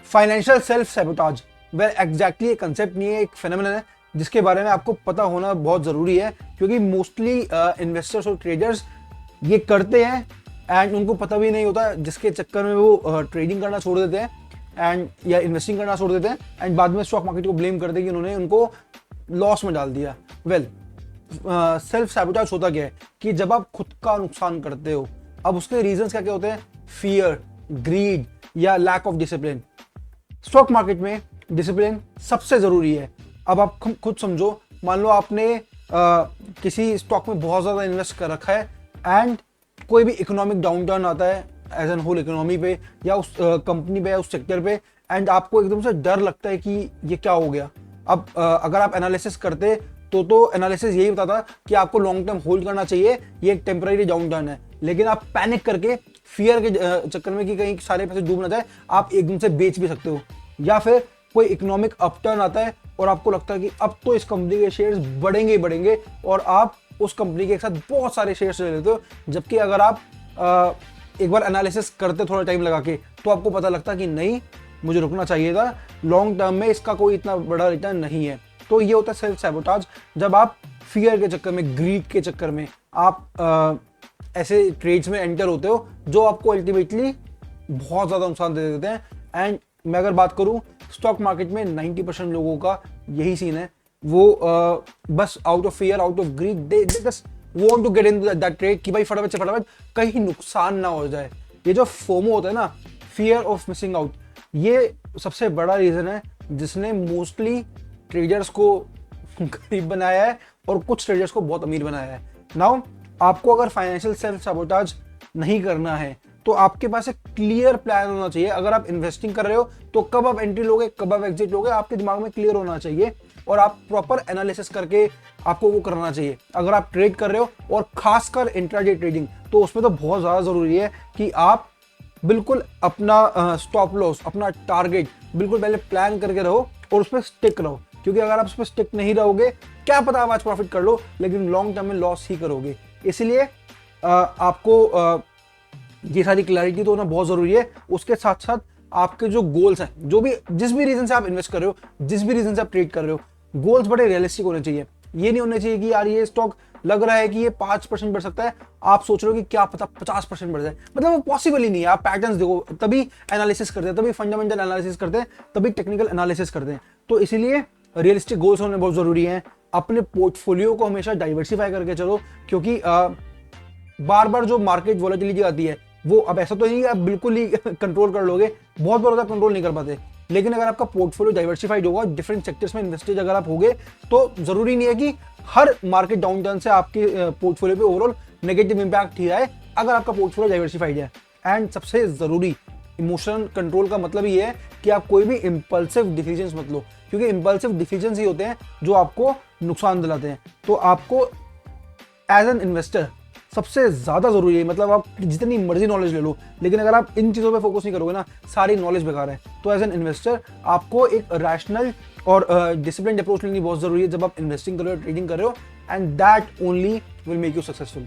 Financial self sabotage वह exactly एक concept नहीं है, एक फेनोमेनन है जिसके बारे में आपको पता होना बहुत ज़रूरी है, क्योंकि मोस्टली इन्वेस्टर्स और ट्रेडर्स ये करते हैं एंड उनको पता भी नहीं होता, जिसके चक्कर में वो ट्रेडिंग करना छोड़ देते हैं एंड या इन्वेस्टिंग करना छोड़ देते हैं एंड बाद में स्टॉक मार्केट को ब्लेम करते हैं कि उन्होंने उनको लॉस में डाल दिया। सेल्फ सैबोटाज होता क्या है कि जब आप खुद का नुकसान करते हो, अब उसके रीजंस क्या क्या होते हैं, फियर, ग्रीड या lack of discipline. Stock market में डिसिप्लिन सबसे जरूरी है। अब आप खुद समझो, मान लो आपने किसी स्टॉक में बहुत ज्यादा इन्वेस्ट कर रखा है एंड कोई भी इकोनॉमिक डाउनटर्न आता है एज एन होल इकोनॉमी पे या उस कंपनी पे या उस सेक्टर पे एंड आपको एकदम से डर लगता है कि ये क्या हो गया। अब अगर आप एनालिसिस करते तो एनालिसिस यही बताता कि आपको लॉन्ग टर्म होल्ड करना चाहिए, ये एक टेम्पररी डाउनटर्न है, लेकिन आप पैनिक करके फियर के चक्कर में कि कहीं सारे पैसे डूब ना जाए, आप एकदम से बेच भी सकते हो। या फिर कोई इकोनॉमिक अपटर्न आता है और आपको लगता है कि अब तो इस कंपनी के शेयर्स बढ़ेंगे ही बढ़ेंगे और आप उस कंपनी के एक साथ बहुत सारे शेयर्स ले लेते हो, जबकि अगर आप एक बार एनालिसिस करते थोड़ा टाइम लगा के तो आपको पता लगता कि नहीं, मुझे रुकना चाहिए था, लॉन्ग टर्म में इसका कोई इतना बड़ा रिटर्न नहीं है। तो ये होता है सेल्फ सैबोटाज, जब आप फियर के चक्कर में, ग्रीड के चक्कर में आप ऐसे ट्रेड्स में एंटर होते हो जो आपको अल्टीमेटली बहुत ज़्यादा नुकसान दे देते हैं। एंड मैं अगर बात करूं, स्टॉक मार्केट में 90% लोगों का यही सीन है, वो बस out of fear, out of greed, they just want to get in that trade कि भाई फटाफट से फटाफट कहीं नुकसान ना हो जाए। ये जो फोमो होता है ना, फियर ऑफ मिसिंग आउट, ये सबसे बड़ा रीजन है जिसने मोस्टली ट्रेडर्स को गरीब बनाया है और कुछ ट्रेडर्स को बहुत अमीर बनाया है। नाउ आपको अगर फाइनेंशियल सेल्फ सैबोटाज नहीं करना है तो आपके पास एक क्लियर प्लान होना चाहिए। अगर आप इन्वेस्टिंग कर रहे हो तो कब आप एंट्री लोगे, कब आप एग्जिट लोगे, आपके दिमाग में क्लियर होना चाहिए और आप प्रॉपर एनालिसिस करके आपको वो करना चाहिए। अगर आप ट्रेड कर रहे हो और खासकर इंट्राडे ट्रेडिंग, तो उसमें तो बहुत ज़्यादा ज़रूरी है कि आप बिल्कुल अपना स्टॉप लॉस, अपना टारगेट बिल्कुल पहले प्लान करके रहो और उस पर स्टिक रहो, क्योंकि अगर आप उस पर स्टिक नहीं रहोगे, क्या पता आप आज प्रॉफिट कर लो लेकिन लॉन्ग टर्म में लॉस ही करोगे। इसलिए आपको ये सारी क्लैरिटी तो होना बहुत ज़रूरी है। उसके साथ साथ आपके जो गोल्स हैं, जो भी जिस भी रीजन से आप इन्वेस्ट कर रहे हो, जिस भी रीजन से आप ट्रेड कर रहे हो, गोल्स बड़े रियलिस्टिक होने चाहिए। ये नहीं होने चाहिए कि यार ये स्टॉक लग रहा है कि ये 5% बढ़ सकता है, आप सोच रहे हो कि क्या पता 50% बढ़ जाए, मतलब वो पॉसिबल ही नहीं है। आप पैटर्न्स देखो, तभी एनालिसिस करते हैं, तभी फंडामेंटल एनालिसिस करते हैं, तभी टेक्निकल एनालिसिस करते हैं। तो इसीलिए रियलिस्टिक गोल्स होने बहुत जरूरी है। अपने पोर्टफोलियो को हमेशा डाइवर्सिफाई करके चलो, क्योंकि बार बार जो मार्केट वॉलेटिलिटी आती है वो, अब ऐसा तो नहीं कि आप बिल्कुल ही कंट्रोल कर लोगे, बहुत बार आप कंट्रोल नहीं कर पाते, लेकिन अगर आपका पोर्टफोलियो डाइवर्सिफाइड होगा, डिफरेंट सेक्टर्स में इन्वेस्टेड अगर आप होगे, तो जरूरी नहीं है कि हर मार्केट डाउनटर्न से आपके पोर्टफोलियो पे ओवरऑल नेगेटिव इंपैक्ट ही आए, अगर आपका पोर्टफोलियो डाइवर्सिफाइड है। एंड सबसे जरूरी, इमोशनल कंट्रोल का मतलब ये है कि आप कोई भी इंपल्सिव डिसीजंस मत लो, क्योंकि इंपल्सिव डिसीजंस ही होते हैं जो आपको नुकसान दिलाते हैं। तो आपको एज एन इन्वेस्टर सबसे ज्यादा जरूरी है, मतलब आप जितनी मर्जी नॉलेज ले लो, लेकिन अगर आप इन चीजों पे फोकस नहीं करोगे ना, सारी नॉलेज बेकार है। तो एज एन इन्वेस्टर आपको एक रैशनल और डिसिप्लिन्ड अप्रोच लेनी बहुत जरूरी है जब आप इन्वेस्टिंग कर रहे हो, ट्रेडिंग कर रहे हो, and that only will make you successful.